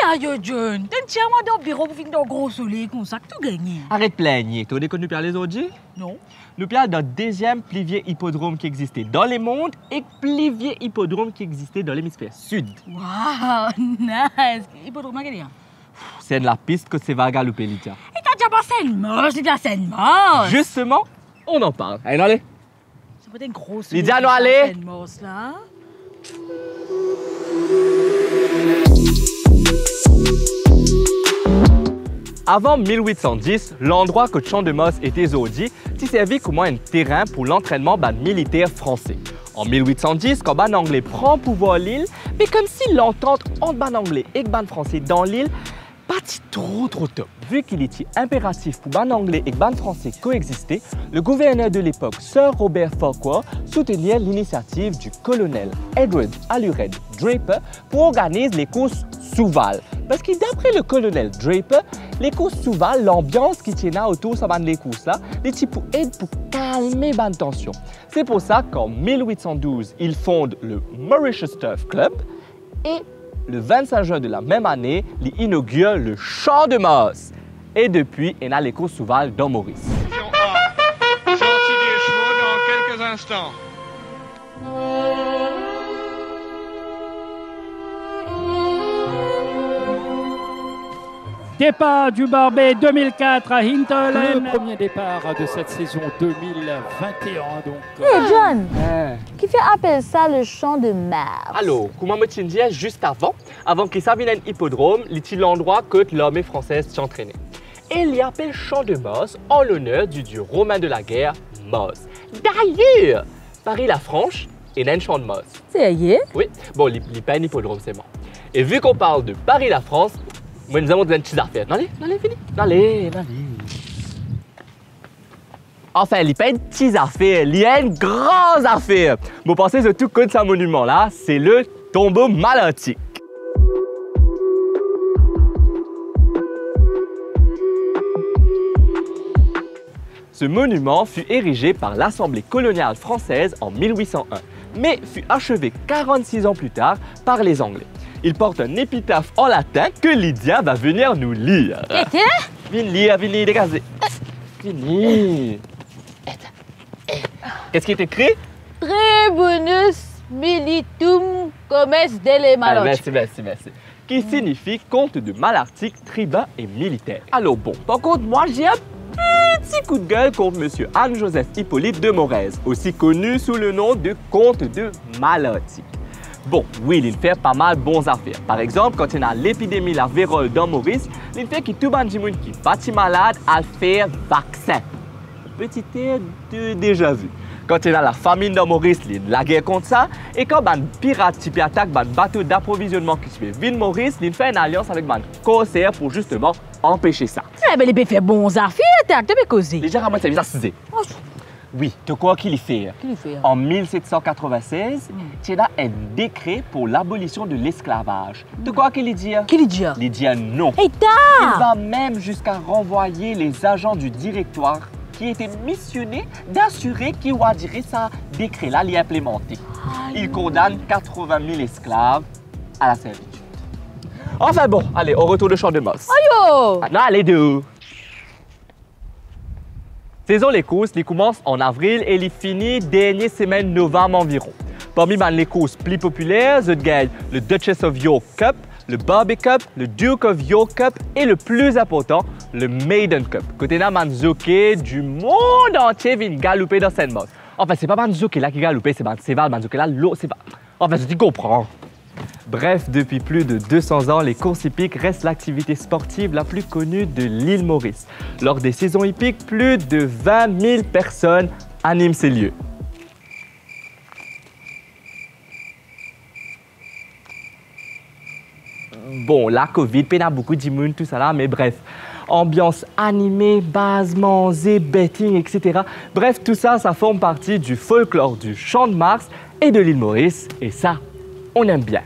Aïe, John, t'es entièrement dans le bureau pour finir dans le gros soleil comme ça, que tout gagné. Arrête de plaigner. Tu as connu par les autres? Non. Nous parlons d'un deuxième plus vieux hippodrome qui existait dans le monde et plus vieux hippodrome qui existait dans l'hémisphère sud. Wow, nice. Il peut trouver quelqu'un. C'est de la piste que c'est va galoper, Lydia. Et t'as déjà passé une moche, c'est déjà une moche. Justement, on en parle. Allez, allez. C'est peut-être une grosse. Lydia, non, allez. Une moche là. Avant 1810, l'endroit que Champ-de-Mars était Zodi, s'y servait comme un terrain pour l'entraînement militaire français. En 1810, quand ban anglais prend pouvoir l'île, mais comme si l'entente entre ban anglais et ban français dans l'île partit trop tôt. Vu qu'il était impératif pour ban anglais et ban français coexister, le gouverneur de l'époque, Sir Robert Farquhar, soutenait l'initiative du colonel Edward Alured Draper pour organiser les courses Souval. Parce que d'après le colonel Draper, les courses Souval, l'ambiance qui tient autour de les courses là, les pour aider pour calmer la tension. C'est pour ça qu'en 1812, il fonde le Mauritius Turf Club et le 25 juin de la même année, il inaugure le Champ-de-Mars. Et depuis, il a les courses Souval dans Maurice. Sortie des chevaux dans quelques instants. Départ du Barbet 2004 à Hinterland. Le premier départ de cette saison 2021. Donc, Hey John, qui fait appeler ça le champ de Mars? Alors, comme je me disais juste avant qu'il s'avienne un hippodrome, il est l'endroit que l'armée française s'entraînait. Et il y appelle Champ de Mars en l'honneur du dieu romain de la guerre, Mars. D'ailleurs, Paris-la-Franche est un champ de Mars. Sérieux? Oui, bon, il n'est pas un hippodrome, c'est moi. Et vu qu'on parle de Paris-la-France, moi, nous avons des petites affaires. Allez, fini. Allez. Enfin, il n'y a pas une petite affaire, il y a une grande affaire. Vous pensez surtout que ce monument-là, c'est le tombeau malartique. Ce monument fut érigé par l'Assemblée coloniale française en 1801, mais fut achevé 46 ans plus tard par les Anglais. Il porte un épitaphe en latin que Lydia va venir nous lire. Viens lire, dégagez. Viens. Qu'est-ce qui est écrit? Tribunus militum commes dele maloch. Merci. Qui signifie comte de Malartic, tribun et militaire. Alors bon, par contre, moi j'ai un petit coup de gueule contre M. Anne-Joseph Hippolyte de Morez, aussi connu sous le nom de comte de Malartic. Bon, oui, il fait pas mal de bonnes affaires. Par exemple, quand il y a l'épidémie la vérole dans Maurice, il fait que tout le monde qui est parti malade à faire vaccin. Petit air de déjà vu. Quand il y a la famine dans Maurice, il y a la guerre contre ça. Et quand un pirate qui attaque un bateau d'approvisionnement qui se fait vide Maurice, il fait une alliance avec un corsaire pour justement empêcher ça. Eh bien, il fait bonnes affaires, t'as de causer. Déjà, à moi, ça vient à Oui, tu crois qu'il y fait? En 1796, il y a un décret pour l'abolition de l'esclavage. Tu crois qu'il dit? Qu'il dit? Il dit non. Et Il va même jusqu'à renvoyer les agents du directoire qui étaient missionnés d'assurer qu'il va dire ça décret-là l'y implémenté. Il condamne 80 000 esclaves à la servitude. Enfin bon, allez, au retour de Champ-de-Mars. Ayo! Non, allez dehors. Saison les courses, les commencent en avril et les finissent dernière semaine novembre environ. Parmi les courses plus populaires, je gagne le Duchess of York Cup, le Barbet Cup, le Duke of York Cup et le plus important, le Maiden Cup. Côté là, Manzoké du monde entier vient galoper dans cette mode. Enfin, c'est pas Manzoké là qui galope, c'est Manzoké là, l'eau, c'est pas. Enfin, je dis comprends. Bref, depuis plus de 200 ans, les courses hippiques restent l'activité sportive la plus connue de l'île Maurice. Lors des saisons hippiques, plus de 20 000 personnes animent ces lieux. Bon, la Covid, peine à beaucoup d'immunes, tout ça là, mais bref. Ambiance animée, basement, betting, etc. Bref, tout ça, ça forme partie du folklore du Champ de Mars et de l'île Maurice. Et ça, on aime bien.